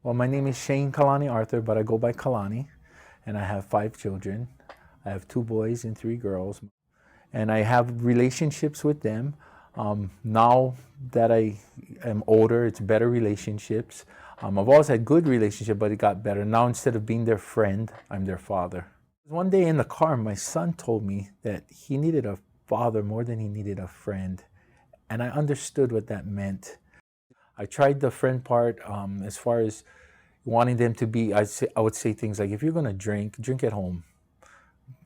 Well, my name is Shane Kalani Arthur, but I go by Kalani, and I have 5 children. I have 2 boys and 3 girls, and I have relationships with them. Now that I am older, it's better relationships. I've always had good relationship, but it got better. Now instead of being their friend, I'm their father. One day in the car, my son told me that he needed a father more than he needed a friend, and I understood what that meant. I tried the friend part as far as wanting them to be. I would say things like, if you're going to drink, drink at home.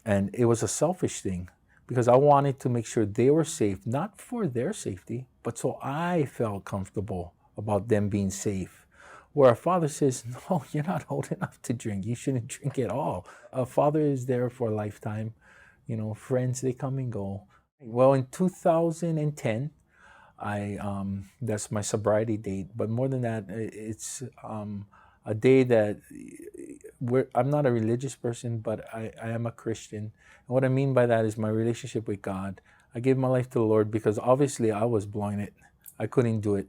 And it was a selfish thing because I wanted to make sure they were safe, not for their safety, but so I felt comfortable about them being safe. Where a father says, no, you're not old enough to drink. You shouldn't drink at all. A father is there for a lifetime. You know, friends, they come and go. Well, in 2010, that's my sobriety date. But more than that, it's a day that I'm not a religious person, but I am a Christian. And what I mean by that is my relationship with God. I gave my life to the Lord because obviously I was blowing it. I couldn't do it.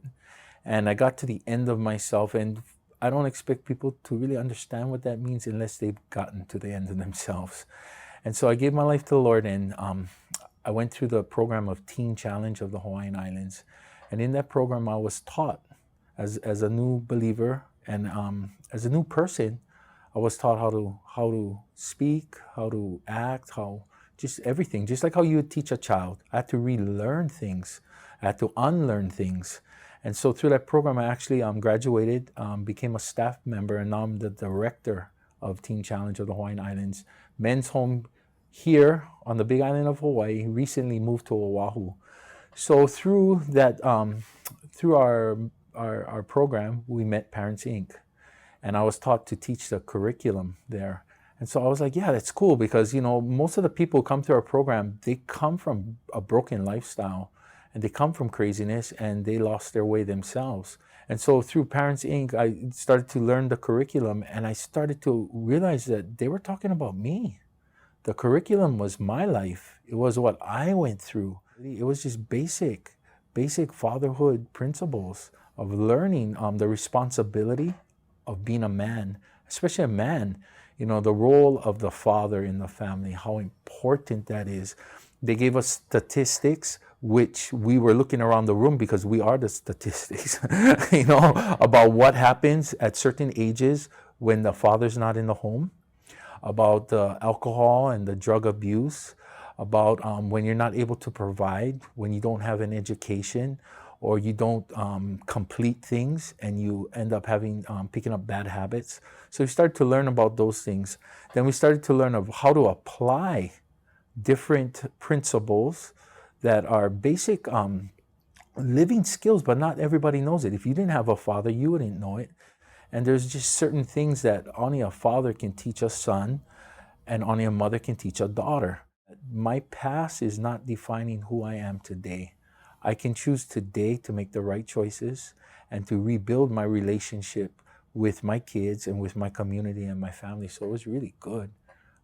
And I got to the end of myself, and I don't expect people to really understand what that means unless they've gotten to the end of themselves. And so I gave my life to the Lord, and I went through the program of Teen Challenge of the Hawaiian Islands. And in that program, I was taught as a new believer and as a new person, I was taught how to speak, how to act, how just everything. Just like how you would teach a child. I had to relearn things. I had to unlearn things. And so through that program, I actually graduated, became a staff member, and now I'm the director of Teen Challenge of the Hawaiian Islands. Men's home here on the Big Island of Hawaii, recently moved to Oahu. So through that, through our program, we met Parents Inc. And I was taught to teach the curriculum there. And so I was like, yeah, that's cool because, you know, most of the people who come to our program, they come from a broken lifestyle and they come from craziness and they lost their way themselves. And so through Parents Inc., I started to learn the curriculum and I started to realize that they were talking about me. The curriculum was my life. It was what I went through. It was just basic fatherhood principles of learning the responsibility of being a man, especially a man, you know, the role of the father in the family, how important that is. They gave us statistics, which we were looking around the room because we are the statistics, you know, about what happens at certain ages when the father's not in the home, about the alcohol and the drug abuse, about when you're not able to provide, when you don't have an education, or you don't complete things and you end up having picking up bad habits. So we started to learn about those things. Then we started to learn of how to apply different principles that are basic living skills, but not everybody knows it. If you didn't have a father, you wouldn't know it. And there's just certain things that only a father can teach a son and only a mother can teach a daughter. My past is not defining who I am today. I can choose today to make the right choices and to rebuild my relationship with my kids and with my community and my family. So it was really good.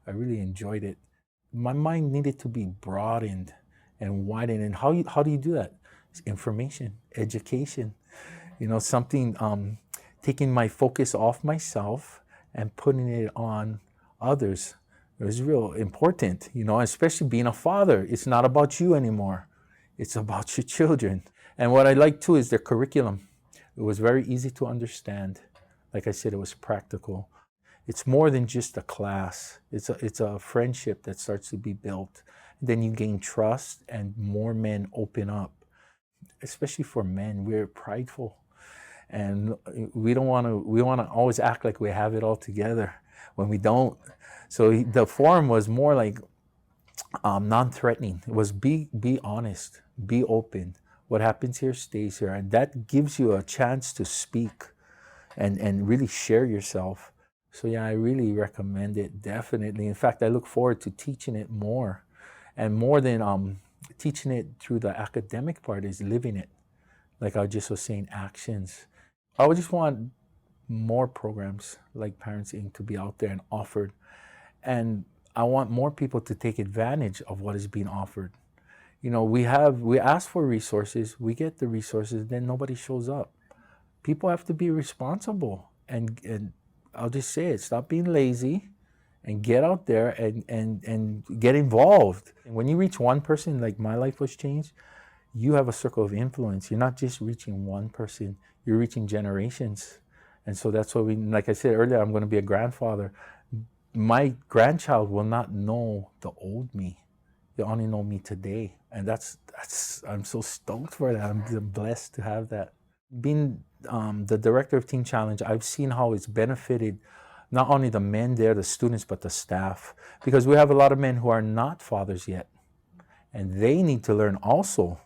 I really enjoyed it. My mind needed to be broadened and widened. And how do you do that? It's information, education, you know, something, taking my focus off myself and putting it on others. It was real important, you know, especially being a father. It's not about you anymore. It's about your children. And what I like too is their curriculum. It was very easy to understand. Like I said, it was practical. It's more than just a class. It's a friendship that starts to be built. Then you gain trust and more men open up. Especially for men, we're prideful. And we want to always act like we have it all together when we don't. So the forum was more like non-threatening. It was be honest, be open. What happens here stays here, and that gives you a chance to speak and really share yourself. So yeah, I really recommend it, definitely. In fact, I look forward to teaching it more, and more than teaching it through the academic part is living it. Like I just was saying, actions. I would just want more programs like Parents Inc. to be out there and offered. And I want more people to take advantage of what is being offered. You know, we ask for resources, we get the resources, then nobody shows up. People have to be responsible and I'll just say it, stop being lazy and get out there and get involved. And when you reach one person, like my life was changed, you have a circle of influence. You're not just reaching one person, you're reaching generations. And so that's what like I said earlier, I'm going to be a grandfather. My grandchild will not know the old me. They only know me today. And I'm so stoked for that. I'm blessed to have that. Being the director of Teen Challenge, I've seen how it's benefited not only the men there, the students, but the staff. Because we have a lot of men who are not fathers yet. And they need to learn also,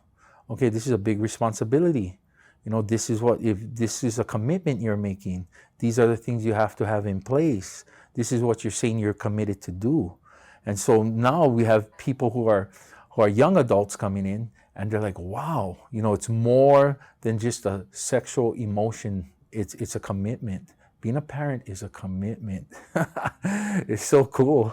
okay, this is a big responsibility. This is if this is a commitment you're making, these are the things you have to have in place. This is what you're saying you're committed to do. And so now we have people who are young adults coming in, and they're like, wow, it's more than just a sexual emotion. It's a commitment. Being a parent is a commitment. It's so cool.